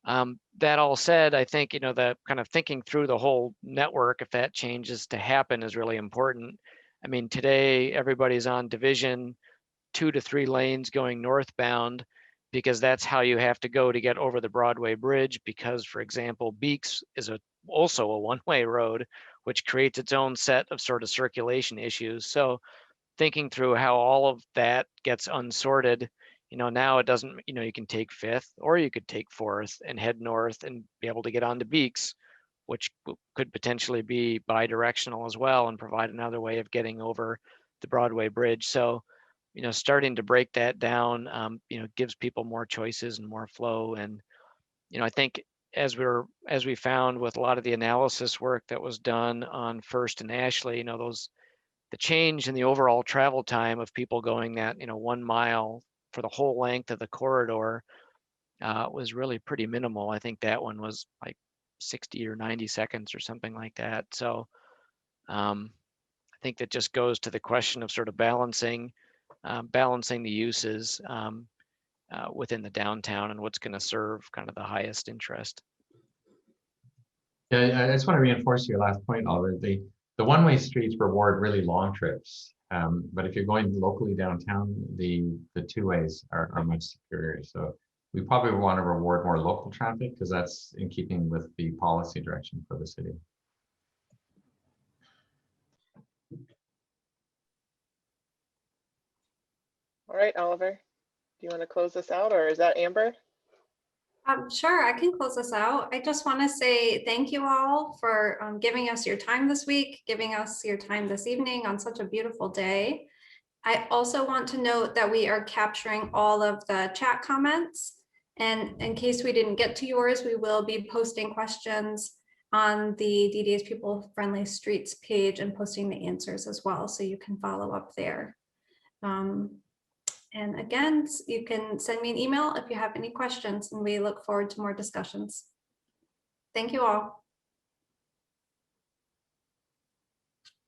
That all said, I think, the kind of thinking through the whole network, if that changes to happen, is really important. I mean, today everybody's on Division 2 to 3 lanes going northbound, because that's how you have to go to get over the Broadway Bridge, because, for example, Beeks is also a one-way road, which creates its own set of sort of circulation issues. So thinking through how all of that gets unsorted, now it doesn't, you can take Fifth or you could take Fourth and head north and be able to get onto Beeks, which could potentially be bi-directional as well and provide another way of getting over the Broadway Bridge. So, starting to break that down, gives people more choices and more flow. And, I think as we found with a lot of the analysis work that was done on First and Ashley, the change in the overall travel time of people going that, 1 mile for the whole length of the corridor was really pretty minimal. I think that one was like 60 or 90 seconds or something like that. So I think that just goes to the question of sort of balancing the uses within the downtown and what's going to serve kind of the highest interest. Yeah, I just want to reinforce your last point, Oliver. The one-way streets reward really long trips, but if you're going locally downtown, the two-ways are much superior. So we probably want to reward more local traffic, because that's in keeping with the policy direction for the city. All right, Oliver, do you want to close this out, or is that Amber? Sure, I can close this out. I just want to say thank you all for giving us your time this week, giving us your time this evening on such a beautiful day. I also want to note that we are capturing all of the chat comments, and in case we didn't get to yours, we will be posting questions on the DDA's People Friendly Streets page and posting the answers as well, so you can follow up there. And again, you can send me an email if you have any questions, and we look forward to more discussions. Thank you all.